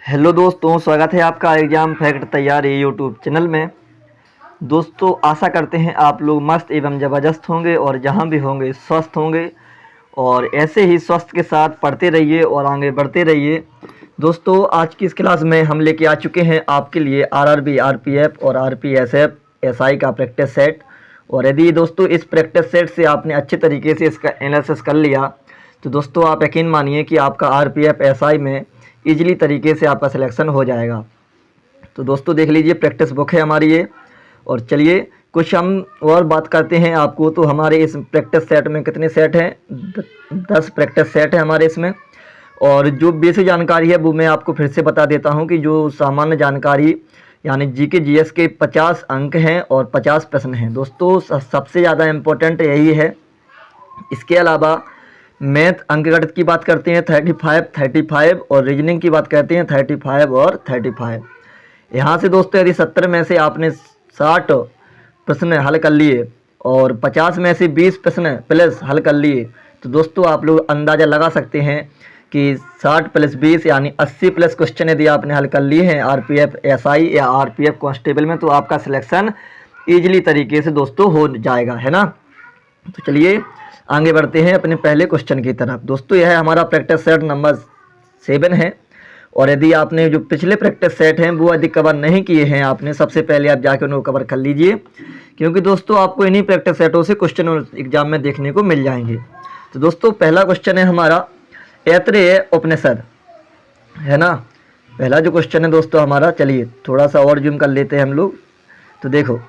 Hello दोस्तों, स्वागत है आपका एग्ज़ाम फैक्ट तैयारी यूट्यूब चैनल में। दोस्तों, आशा करते हैं आप लोग मस्त एवं ज़बरदस्त होंगे और जहां भी होंगे स्वस्थ होंगे और ऐसे ही स्वस्थ के साथ पढ़ते रहिए और आगे बढ़ते रहिए। दोस्तों, आज की इस क्लास में हम लेके आ चुके हैं आपके लिए आरआरबी, आरपीएफ और आरपीएसएफ एसआई का प्रैक्टिस सेट। और यदि दोस्तों इस प्रैक्टिस सेट से आपने अच्छे तरीके से इसका एनालिसिस कर लिया तो दोस्तों आप यकीन मानिए कि आपका आरपीएफ एसआई में ईजिली तरीके से आपका सिलेक्शन हो जाएगा। तो दोस्तों देख लीजिए, प्रैक्टिस बुक है हमारी ये। और चलिए कुछ हम और बात करते हैं आपको। तो हमारे इस प्रैक्टिस सेट में कितने सेट हैं? 10 प्रैक्टिस सेट है हमारे इसमें। और जो बेसिक जानकारी है वो मैं आपको फिर से बता देता हूं कि जो सामान्य जानकारी यानी जीके जीएस के 50 अंक हैं और 50 प्रश्न हैं। दोस्तों सबसे ज़्यादा इम्पोर्टेंट यही है। इसके अलावा मैथ अंकगणित की बात करते हैं 35 और रीजनिंग की बात करते हैं 35 और 35। यहाँ से दोस्तों यदि 70 में से आपने 60 प्रश्न हल कर लिए और 50 में से 20 प्रश्न प्लस हल कर लिए तो दोस्तों आप लोग अंदाज़ा लगा सकते हैं कि 60 + 20 यानी 80 प्लस क्वेश्चन यदि आपने हल कर लिए हैं आरपीएफ एसआई या आरपीएफ कांस्टेबल में तो आपका सिलेक्शन ईजिली तरीके से दोस्तों हो जाएगा, है ना। तो चलिए आगे बढ़ते हैं अपने पहले क्वेश्चन की तरफ। दोस्तों यह हमारा प्रैक्टिस सेट नंबर 7 है। और यदि आपने जो पिछले प्रैक्टिस सेट हैं वो यदि कवर नहीं किए हैं आपने, सबसे पहले आप जाकर उनको कवर कर लीजिए, क्योंकि दोस्तों आपको इन्हीं प्रैक्टिस सेटों से क्वेश्चन एग्जाम में देखने को मिल जाएंगे। तो दोस्तों पहला क्वेश्चन है हमारा ऐत्रेय उपनिषद, है ना। पहला जो क्वेश्चन है दोस्तों हमारा, चलिए थोड़ा सा और जूम कर लेते हैं हम लोग। तो देखो,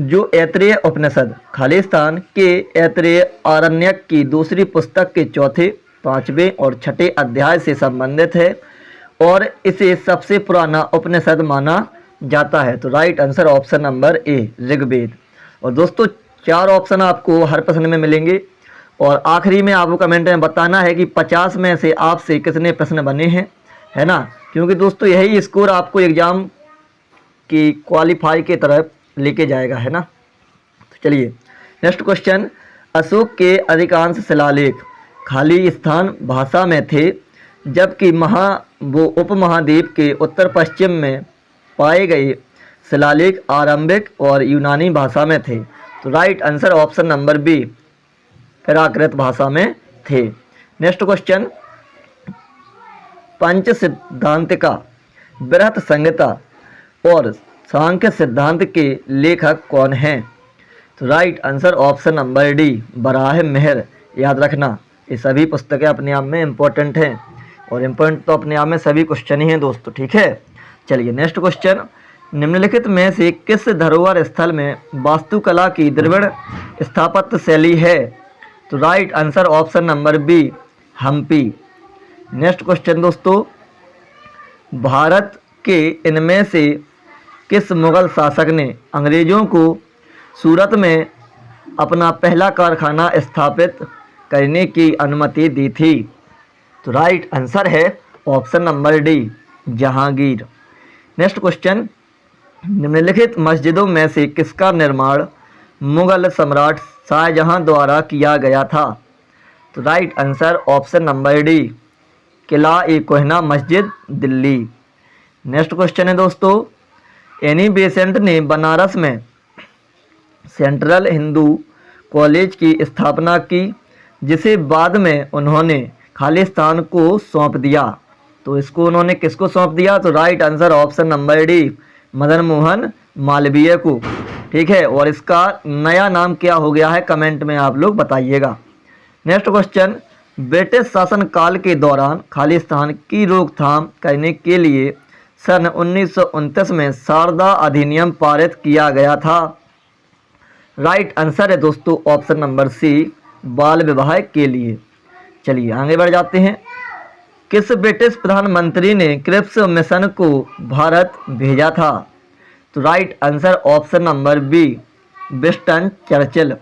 जो ऐत्रेय उपनिषद खालिस्तान के ऐत्रेय आरण्यक की दूसरी पुस्तक के चौथे, 5वें और 6ठे अध्याय से संबंधित है और इसे सबसे पुराना उपनिषद माना जाता है। तो right answer option number A, Rigveda. और दोस्तों 4 ऑप्शन आपको हर प्रश्न में मिलेंगे और आखिरी में आपको कमेंट में बताना है कि 50 में से आपसे कितने प्रश्न बने हैं, है ना, क्योंकि दोस्तों यही स्कोर आपको एग्ज़ाम की क्वालिफाई की तरफ लेके जाएगा, है ना। तो चलिए नेक्स्ट क्वेश्चन, अशोक के अधिकांश शिलालेख खाली स्थान भाषा में थे जबकि उपमहाद्वीप के उत्तर पश्चिम में पाए गए शिलालेख आरंभिक और यूनानी भाषा में थे। तो right answer option number B, Prakrit भाषा में थे। नेक्स्ट क्वेश्चन, पंच सिद्धांतिका, बृहत संहिता और सांख्य सिद्धांत के लेखक कौन हैं? तो right answer option number D, Barah Mihir. याद रखना ये सभी पुस्तकें अपने आप में इम्पोर्टेंट हैं और इम्पोर्टेंट तो अपने आप में सभी क्वेश्चन ही हैं दोस्तों, ठीक है। चलिए नेक्स्ट क्वेश्चन, निम्नलिखित में से किस धरोहर स्थल में वास्तुकला की द्रविड़ स्थापत्य शैली है? तो right answer option number B, Hampi. Next question दोस्तों, भारत के इनमें से किस मुगल शासक ने अंग्रेजों को सूरत में अपना पहला कारखाना स्थापित करने की अनुमति दी थी? तो राइट आंसर है option number D, Jahangir. Next question, निम्नलिखित मस्जिदों में से किसका निर्माण मुगल सम्राट शाहजहां द्वारा किया गया था? तो right answer option number D, Qila e Kohna Masjid, Delhi. Next question है दोस्तों, एनी बेसेंट ने बनारस में सेंट्रल हिंदू कॉलेज की स्थापना की जिसे बाद में उन्होंने खालिस्तान को सौंप दिया। तो इसको उन्होंने किसको सौंप दिया? तो right answer option number D, Madan Mohan Malviya को, ठीक है। और इसका नया नाम क्या हो गया है कमेंट में आप लोग बताइएगा। नेक्स्ट क्वेश्चन, ब्रिटिश शासनकाल के दौरान खालिस्तान की रोकथाम करने के लिए सन 1929 में शारदा अधिनियम पारित किया गया था। राइट आंसर है दोस्तों ऑप्शन नंबर सी, बाल विवाह के लिए। चलिए आगे बढ़ जाते हैं, किस ब्रिटिश प्रधानमंत्री ने क्रिप्स मिशन को भारत भेजा था? तो right answer option number B, Winston Churchill.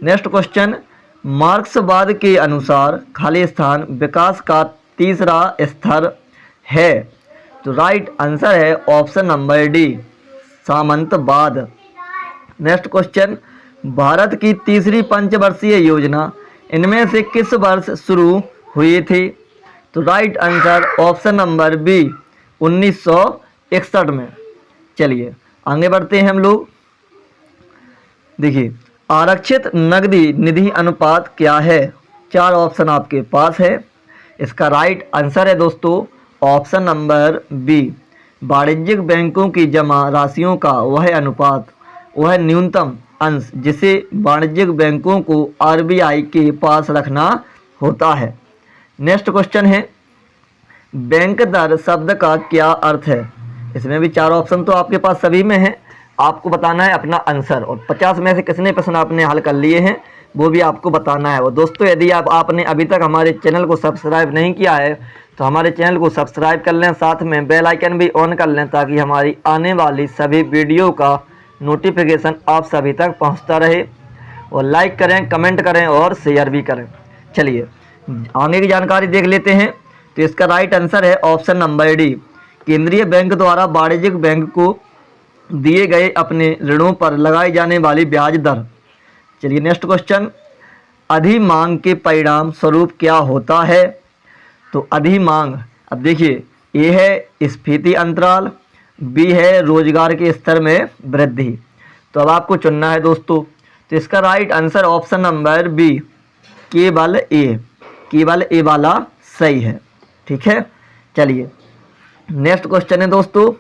Next question, मार्क्सवाद के अनुसार खालिस्तान विकास का तीसरा स्तर है। तो राइट आंसर है ऑप्शन नंबर डी, सामंतवाद। नेक्स्ट क्वेश्चन, भारत की तीसरी पंचवर्षीय योजना इनमें से किस वर्ष शुरू हुई थी? तो right answer option number B, 1961 में। चलिए आगे बढ़ते हैं हम लोग। देखिए आरक्षित नकदी निधि अनुपात क्या है? 4 ऑप्शन आपके पास है। इसका राइट आंसर है दोस्तों ऑप्शन नंबर बी। वाणिज्यिक बैंकों की जमा राशियों का वह अनुपात, वह न्यूनतम अंश जिसे वाणिज्यिक बैंकों को आरबीआई के पास रखना होता है। नेक्स्ट क्वेश्चन है, बैंक दर शब्द का क्या अर्थ है? इसमें भी 4 ऑप्शन तो आपके पास सभी में है, आपको बताना है अपना आंसर। और 50 में से कितने प्रश्न आपने हल कर लिए हैं वो भी आपको बताना है। और दोस्तों यदि आपने अभी तक हमारे चैनल को सब्सक्राइब नहीं किया है तो हमारे चैनल को सब्सक्राइब कर लें, साथ में बेल आइकन भी ऑन कर लें ताकि हमारी आने वाली सभी वीडियो का नोटिफिकेशन आप सभी तक पहुंचता रहे। और लाइक करें, कमेंट करें और शेयर भी करें। चलिए आगे की जानकारी देख लेते हैं। तो इसका राइट आंसर है ऑप्शन नंबर डी। केंद्रीय बैंक द्वारा वाणिज्यिक बैंक को दिए गए अपने ऋणों पर लगाई जाने वाली ब्याज दर। चलिए नेक्स्ट क्वेश्चन, अधिमांग के परिणाम स्वरूप क्या होता है? तो अधिमांग, अब देखिए ए है स्फीति अंतराल, बी है रोजगार के स्तर में वृद्धि। तो अब आपको चुनना है दोस्तों। तो इसका right answer option number B केवल ए वाला सही है। ठीक है, चलिए नेक्स्ट क्वेश्चन है दोस्तों,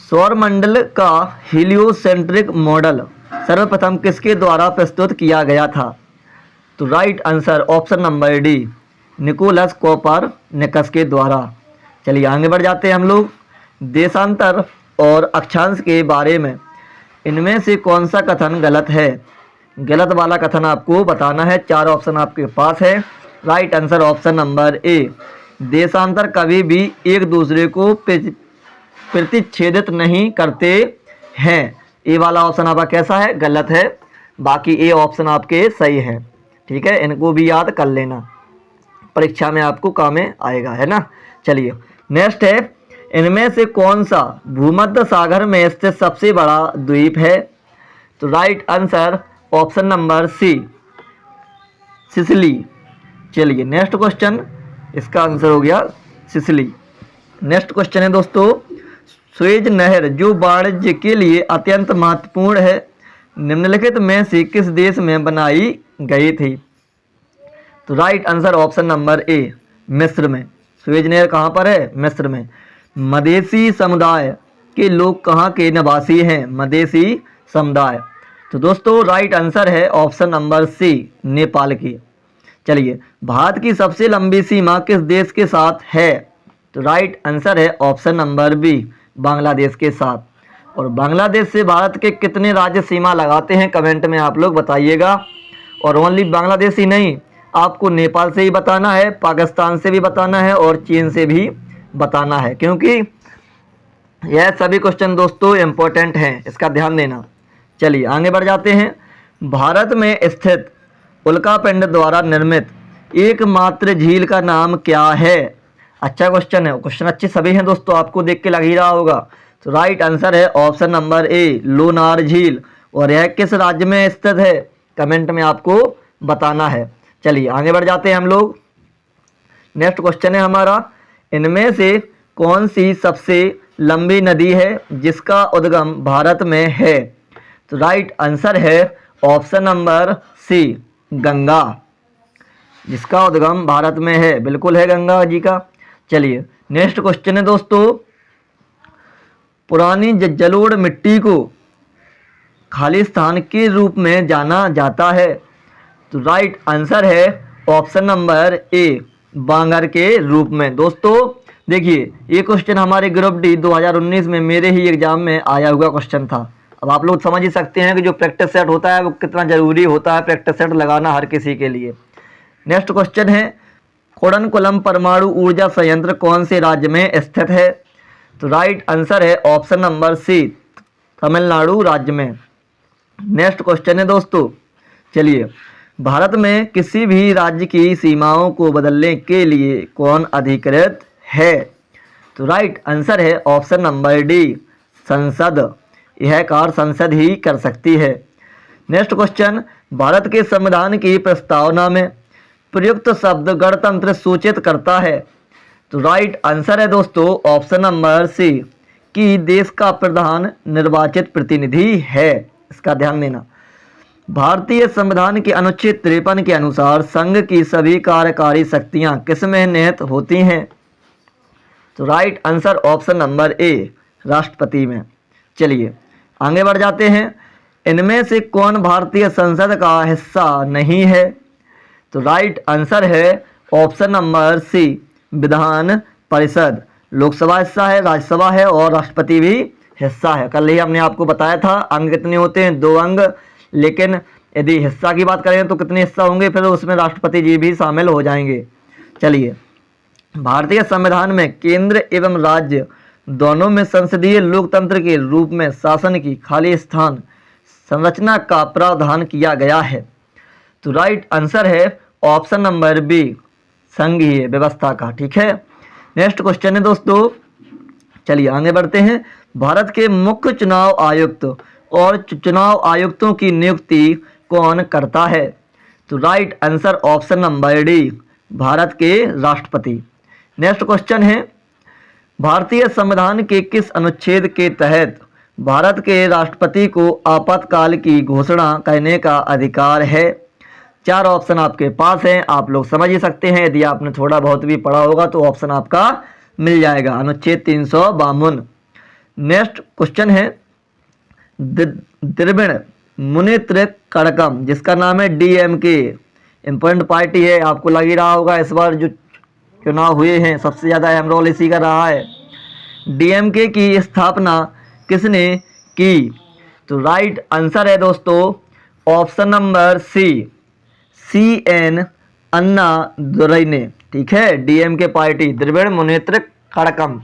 सौरमंडल का हीलियोसेंट्रिक मॉडल सर्वप्रथम किसके द्वारा प्रस्तुत किया गया था? तो right answer option number D Nicholas Copernicus के द्वारा। चलिए आगे बढ़ जाते हैं हम लोग। देशांतर और अक्षांश के बारे में इनमें से कौन सा कथन गलत है? गलत वाला कथन आपको बताना है। 4 ऑप्शन आपके पास है। राइट आंसर ऑप्शन नंबर ए, देशांतर कभी भी एक दूसरे को प्रतिच्छेदित नहीं करते हैं। ए वाला ऑप्शन आपका कैसा है? गलत है। बाकी ए ऑप्शन आपके सही है। ठीक है, इनको भी याद कर लेना, परीक्षा में आपको काम में आएगा, है ना। चलिए नेक्स्ट है, इनमें से कौन सा भूमध्य सागर में स्थित सबसे बड़ा द्वीप है? तो right answer option number C Sicily. चलिए नेक्स्ट क्वेश्चन, इसका आंसर हो गया सिसिली। नेक्स्ट क्वेश्चन है दोस्तों, सुएज नहर जो वाणिज्य के लिए अत्यंत महत्वपूर्ण है, निम्नलिखित में से किस देश में बनाई गई थी? तो राइट आंसर ऑप्शन नंबर ए मिस्र में। सुएज नहर कहाँ पर है? मिस्र में। मदेशी समुदाय के लोग कहाँ के निवासी हैं? मदेशी समुदाय। तो दोस्तों राइट आंसर है ऑप्शन नंबर सी नेपाल की। चलिए भारत की सबसे लंबी सीमा किस देश के साथ है? तो राइट आंसर है ऑप्शन नंबर बी बांग्लादेश के साथ। और बांग्लादेश से भारत के कितने राज्य सीमा लगाते हैं कमेंट में आप लोग बताइएगा। और ओनली बांग्लादेश ही नहीं, आपको नेपाल से ही बताना है, पाकिस्तान से भी बताना है और चीन से भी बताना है, क्योंकि यह सभी क्वेश्चन दोस्तों इम्पोर्टेंट हैं, इसका ध्यान देना। चलिए आगे बढ़ जाते हैं। भारत में स्थित उल्कापिंड द्वारा निर्मित एकमात्र झील का नाम क्या है? अच्छा क्वेश्चन है, क्वेश्चन अच्छे सभी हैं दोस्तों, आपको देख के लग ही रहा होगा। तो राइट आंसर है ऑप्शन नंबर ए लोनार झील। और यह किस राज्य में स्थित है? कमेंट में आपको बताना है। चलिए आगे बढ़ जाते हैं हम लोग। नेक्स्ट क्वेश्चन है हमारा, इनमें से कौन सी सबसे लंबी नदी है जिसका उद्गम भारत में है? तो राइट आंसर है ऑप्शन नंबर सी गंगा, जिसका उद्गम भारत में है, बिल्कुल है गंगा जी का। चलिए नेक्स्ट क्वेश्चन है दोस्तों, पुरानी जलोढ़ मिट्टी को खालिस्तान के रूप में जाना जाता है? तो राइट आंसर है ऑप्शन नंबर ए बांगर के रूप में। दोस्तों देखिए ये क्वेश्चन हमारे ग्रुप डी 2019 में मेरे ही एग्जाम में आया हुआ क्वेश्चन था। अब आप लोग समझ ही सकते हैं कि जो प्रैक्टिस सेट होता है वो कितना ज़रूरी होता है, प्रैक्टिस सेट लगाना हर किसी के लिए। नेक्स्ट क्वेश्चन है, कोडनकुलम परमाणु ऊर्जा संयंत्र कौन से राज्य में स्थित है? तो राइट आंसर है ऑप्शन नंबर सी तमिलनाडु राज्य में। नेक्स्ट क्वेश्चन है दोस्तों, चलिए भारत में किसी भी राज्य की सीमाओं को बदलने के लिए कौन अधिकृत है? तो राइट आंसर है ऑप्शन नंबर डी संसद। यह कार्य संसद ही कर सकती है। नेक्स्ट क्वेश्चन, भारत के संविधान की प्रस्तावना में प्रयुक्त शब्द गणतंत्र सूचित करता है? तो राइट आंसर है दोस्तों ऑप्शन नंबर सी कि देश का प्रधान निर्वाचित प्रतिनिधि है। इसका ध्यान देना। भारतीय संविधान के अनुच्छेद 53 के अनुसार संघ की सभी कार्यकारी शक्तियां किसमें निहित होती हैं? तो राइट आंसर ऑप्शन नंबर ए राष्ट्रपति में। चलिए आगे बढ़ जाते हैं। इनमें से कौन भारतीय संसद का हिस्सा नहीं है? तो राइट आंसर है ऑप्शन नंबर सी विधान परिषद। लोकसभा हिस्सा है, राज्यसभा है और राष्ट्रपति भी हिस्सा है। कल ही हमने आपको बताया था अंग कितने होते हैं, 2 अंग, लेकिन यदि हिस्सा की बात करें तो कितने हिस्सा होंगे, फिर उसमें राष्ट्रपति जी भी शामिल हो जाएंगे। चलिए, भारतीय संविधान में केंद्र एवं राज्य दोनों में संसदीय लोकतंत्र के रूप में शासन की खाली स्थान संरचना का प्रावधान किया गया है। तो राइट आंसर है ऑप्शन नंबर बी संघीय व्यवस्था का। ठीक है, नेक्स्ट क्वेश्चन है दोस्तों। चलिए आगे बढ़ते हैं। भारत के मुख्य चुनाव आयुक्त और चुनाव आयुक्तों की नियुक्ति कौन करता है? तो right answer option number D Bharat के राष्ट्रपति। नेक्स्ट क्वेश्चन है, भारतीय संविधान के किस अनुच्छेद के तहत भारत के राष्ट्रपति को आपातकाल की घोषणा करने का अधिकार है? 4 ऑप्शन आपके पास हैं, आप लोग समझ ही सकते हैं। यदि आपने थोड़ा बहुत भी पढ़ा होगा तो ऑप्शन आपका मिल जाएगा, अनुच्छेद 352। नेक्स्ट क्वेश्चन है, द्रविड़ मुनेत्र कड़कम, जिसका नाम है डीएमके, इंपॉर्टेंट पार्टी है, आपको लग ही रहा होगा इस बार जो चुनाव हुए हैं सबसे ज़्यादा अहम रोल इसी का रहा है। डीएमके की स्थापना किसने की? तो राइट आंसर है दोस्तों option number C CN Annadurai ने। ठीक है, डीएमके पार्टी द्रविड़ मुनेत्र कड़कम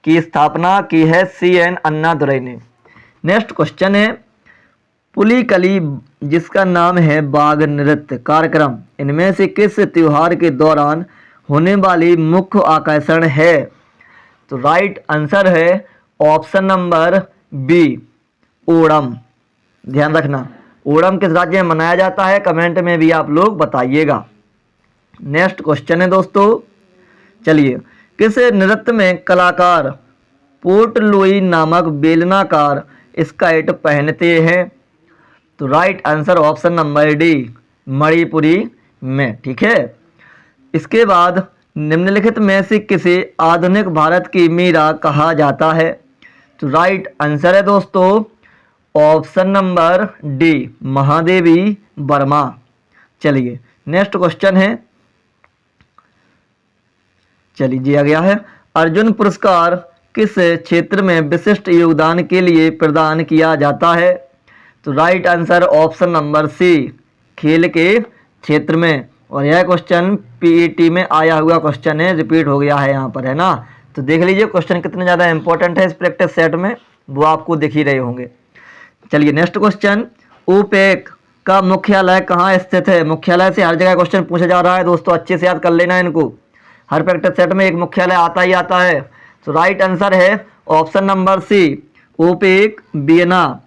की स्थापना की है CN अन्नादुरई ने। नेक्स्ट क्वेश्चन है, पुलिकली, जिसका नाम है बाघ नृत्य कार्यक्रम, इनमें से किस त्योहार के दौरान होने वाली मुख्य आकर्षण है? तो राइट आंसर है ऑप्शन नंबर बी ओणम। ध्यान रखना, ओणम किस राज्य में मनाया जाता है, कमेंट में भी आप लोग बताइएगा। नेक्स्ट क्वेश्चन है दोस्तों। चलिए, किस नृत्य में कलाकार पोर्ट लुई नामक बेलनाकार स्कर्ट पहनते हैं? तो right answer option number D Manipuri में। ठीक है, इसके बाद निम्नलिखित में से किसे आधुनिक भारत की मीरा कहा जाता है? तो राइट आंसर है दोस्तों option number D Mahadevi Verma. चलिए नेक्स्ट क्वेश्चन है, चलिए दिया गया है, अर्जुन पुरस्कार किस क्षेत्र में विशिष्ट योगदान के लिए प्रदान किया जाता है? तो right answer option number C खेल के क्षेत्र में। और यह क्वेश्चन पीईटी में आया हुआ क्वेश्चन है, रिपीट हो गया है यहाँ पर, है ना। तो देख लीजिए क्वेश्चन कितने ज़्यादा इंपॉर्टेंट है इस प्रैक्टिस सेट में, वो आपको दिख ही रहे होंगे। चलिए नेक्स्ट क्वेश्चन, ओपेक का मुख्यालय कहाँ स्थित है? मुख्यालय से हर जगह क्वेश्चन पूछा जा रहा है दोस्तों, अच्छे से याद कर लेना इनको। हर प्रैक्टिस सेट में एक मुख्यालय आता ही आता है। तो राइट आंसर है option number C OPEC Vienna.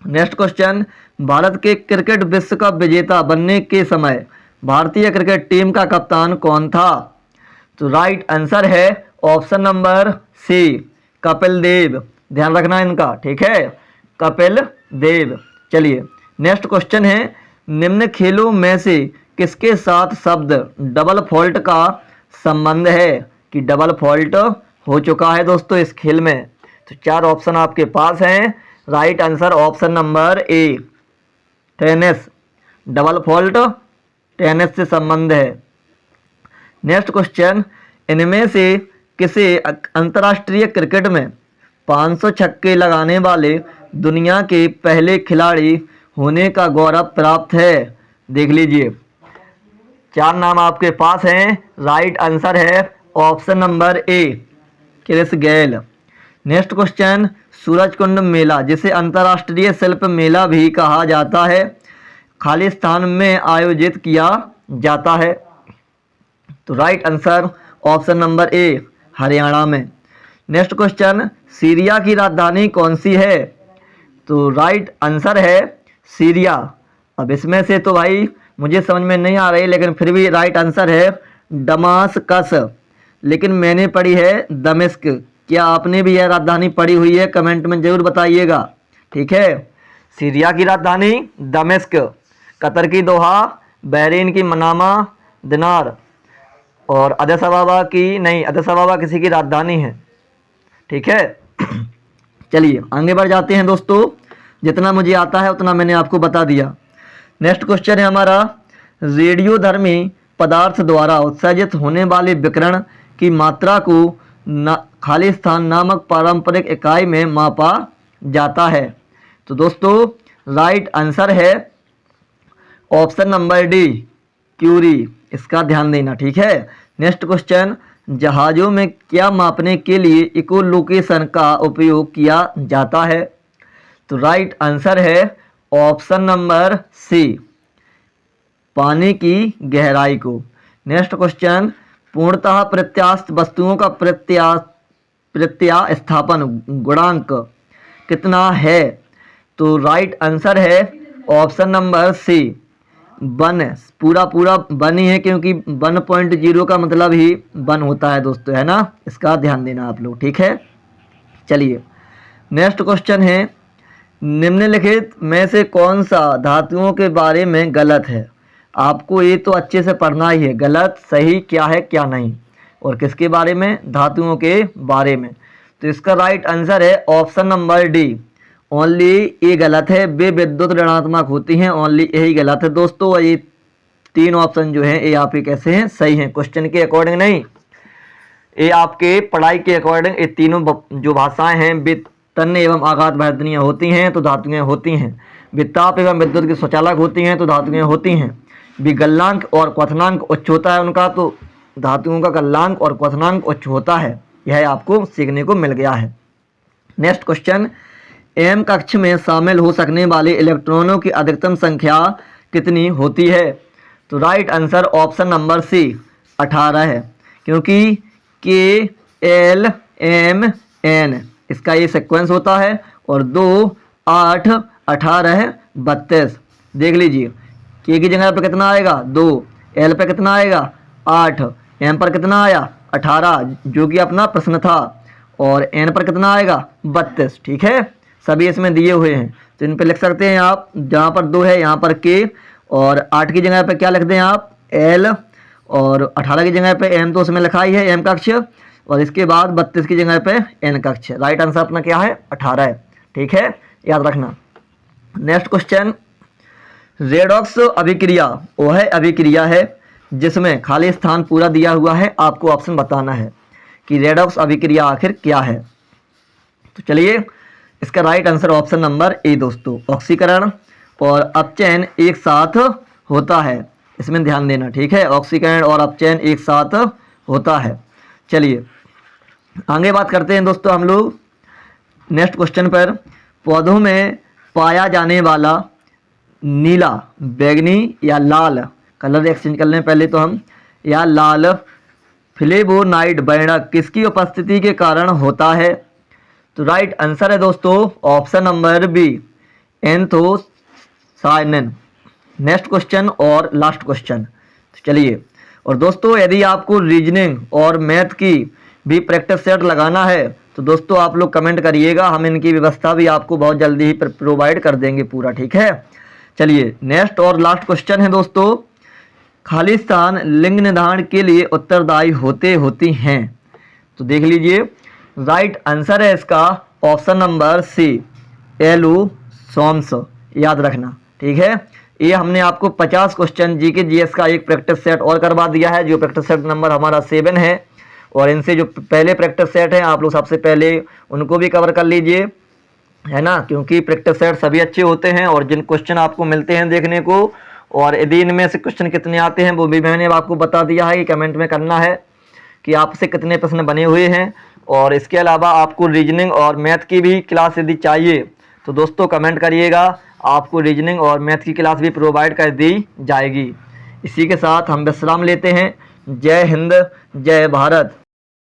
Next question, Bharat के क्रिकेट विश्व कप विजेता बनने के समय भारतीय क्रिकेट टीम का कप्तान कौन था? तो राइट आंसर है ऑप्शन नंबर सी कपिल देव। ध्यान रखना इनका, ठीक है, कपिल देव। चलिए नेक्स्ट क्वेश्चन है, निम्न खेलों में से किसके साथ शब्द डबल फॉल्ट का संबंध है? कि डबल फॉल्ट हो चुका है दोस्तों इस खेल में। तो 4 ऑप्शन आपके पास हैं। राइट आंसर ऑप्शन नंबर ए टेनिस, डबल फॉल्ट टेनिस से संबंध है। नेक्स्ट क्वेश्चन, इनमें से किसे अंतर्राष्ट्रीय क्रिकेट में 500 छक्के लगाने वाले दुनिया के पहले खिलाड़ी होने का गौरव प्राप्त है? देख लीजिए 4 नाम आपके पास हैं। राइट आंसर है option number A Chris Gayle. Next question, Surajkund मेला, जिसे अंतर्राष्ट्रीय शिल्प मेला भी कहा जाता है, खाली स्थान में आयोजित किया जाता है? तो right answer option number A Haryana में। नेक्स्ट क्वेश्चन, सीरिया की राजधानी कौन सी है? तो राइट आंसर है सीरिया। अब इसमें से तो भाई मुझे समझ में नहीं आ रही, लेकिन फिर भी राइट आंसर है दमास्कस। लेकिन मैंने पढ़ी है दमिश्क। क्या आपने भी यह राजधानी पढ़ी हुई है? कमेंट में ज़रूर बताइएगा। ठीक है, सीरिया की राजधानी दमिश्क, कतर की दोहा, बहरीन की मनामा, दिनार, और अदीस अबाबा की नहीं, अदीस अबाबा किसी की राजधानी है। ठीक है, चलिए आगे बढ़ जाते हैं दोस्तों। जितना मुझे आता है उतना मैंने आपको बता दिया। नेक्स्ट क्वेश्चन है हमारा, रेडियोधर्मी पदार्थ द्वारा उत्सर्जित होने वाले विकिरण की मात्रा को खालिस्तान नामक पारंपरिक इकाई में मापा जाता है। तो दोस्तों राइट आंसर है ऑप्शन नंबर डी, क्यूरी। इसका ध्यान देना। ठीक है, नेक्स्ट क्वेश्चन, जहाज़ों में क्या मापने के लिए इकोलोकेशन का उपयोग किया जाता है? तो राइट आंसर है ऑप्शन नंबर सी, पानी की गहराई को। नेक्स्ट क्वेश्चन, पूर्णतः प्रत्यास्थ वस्तुओं का प्रत्यास्थापन गुणांक कितना है? तो राइट आंसर है ऑप्शन नंबर सी, 1। पूरा 1 ही है, क्योंकि 1.0 का मतलब ही 1 होता है दोस्तों, है ना। इसका ध्यान देना आप लोग। ठीक है, चलिए नेक्स्ट क्वेश्चन है, निम्नलिखित में से कौन सा धातुओं के बारे में गलत है? आपको ये तो अच्छे से पढ़ना ही है, गलत सही क्या है क्या नहीं, और किसके बारे में? धातुओं के बारे में। तो इसका राइट आंसर है ऑप्शन नंबर डी, ओनली ये गलत है, वे विद्युत ऋणात्मक होती हैं, ओनली यही गलत है दोस्तों। और ये 3 ऑप्शन जो हैं ये आपके कैसे हैं? सही हैं, क्वेश्चन के अकॉर्डिंग नहीं, ये आपके पढ़ाई के अकॉर्डिंग ये तीनों जो भाषाएं हैं वे तन्य एवं आघात वर्धनीय होती हैं तो धातुएं होती हैं, विताप एवं विद्युत की स्वचालक होती हैं तो धातुएं होती हैं, विगलनांक और क्वथनांक उच्च होता है उनका, तो धातुओं का गलनांक और क्वथनांक उच्च होता है। यह आपको सीखने को मिल गया है। नेक्स्ट क्वेश्चन, एम कक्ष में शामिल हो सकने वाले इलेक्ट्रॉनों की अधिकतम संख्या कितनी होती है? तो right answer option number C, 18 है, क्योंकि के एल एम एन इसका ये सीक्वेंस होता है, और 2 8 18 32। देख लीजिए, के की जगह पर कितना आएगा 2, एल पे कितना आएगा 8, एम पर कितना आया 18 जो कि अपना प्रश्न था, और एन पर कितना आएगा 32। ठीक है, सभी इसमें दिए हुए हैं, तो इन पे लिख सकते हैं आप। जहाँ पर 2 है यहाँ पर के, और 8 की जगह पे क्या लिख दें आप एल, और 18 की जगह पे एम तो उसमें लिखा ही है एम कक्ष, और इसके बाद 32 की जगह पे एन कक्ष। राइट आंसर अपना क्या है 18 है। ठीक है, याद रखना। नेक्स्ट क्वेश्चन, रेडॉक्स अभिक्रिया वह अभिक्रिया है जिसमें खाली स्थान पूरा दिया हुआ है, आपको ऑप्शन बताना है कि रेडॉक्स अभिक्रिया आखिर क्या है। तो चलिए इसका राइट आंसर ऑप्शन नंबर ए दोस्तों, ऑक्सीकरण और अपचयन एक साथ होता है, इसमें ध्यान देना। ठीक है, ऑक्सीकरण और अपचयन एक साथ होता है। चलिए आगे बात करते हैं दोस्तों हम लोग नेक्स्ट क्वेश्चन पर, पौधों में पाया जाने वाला नीला, बैगनी या लाल कलर एक्सचेंज कर लें पहले तो हम, या लाल फ्लेवोनाइड वर्णक किसकी उपस्थिति के कारण होता है? तो राइट आंसर है दोस्तों option number B, anthocyanin. Next question और लास्ट क्वेश्चन। तो चलिए, और दोस्तों यदि आपको रीजनिंग और मैथ की भी प्रैक्टिस सेट लगाना है तो दोस्तों आप लोग कमेंट करिएगा, हम इनकी व्यवस्था भी आपको बहुत जल्दी ही प्रोवाइड कर देंगे पूरा। ठीक है, चलिए नेक्स्ट और लास्ट क्वेश्चन है दोस्तों, खालिस्तान लिंग निर्धारण के लिए उत्तरदायी होती हैं? तो देख लीजिए, राइट आंसर है इसका ऑप्शन नंबर सी, एलुसोम्स। याद रखना। ठीक है, ये हमने आपको 50 क्वेश्चन जीके जीएस का एक प्रैक्टिस सेट और करवा दिया है, जो प्रैक्टिस सेट नंबर हमारा 7 है, और इनसे जो पहले प्रैक्टिस सेट है आप लोग सबसे पहले उनको भी कवर कर लीजिए, है ना, क्योंकि प्रैक्टिस सेट सभी अच्छे होते हैं, और जिन क्वेश्चन आपको मिलते हैं देखने को, और यदि इनमें से क्वेश्चन कितने आते हैं वो भी मैंने आपको बता दिया है कि कमेंट में करना है कि आपसे कितने प्रश्न बने हुए हैं। और इसके अलावा आपको रीजनिंग और मैथ की भी क्लास यदि चाहिए तो दोस्तों कमेंट करिएगा, आपको रीजनिंग और मैथ की क्लास भी प्रोवाइड कर दी जाएगी। इसी के साथ हम विश्राम लेते हैं। जय हिंद, जय भारत।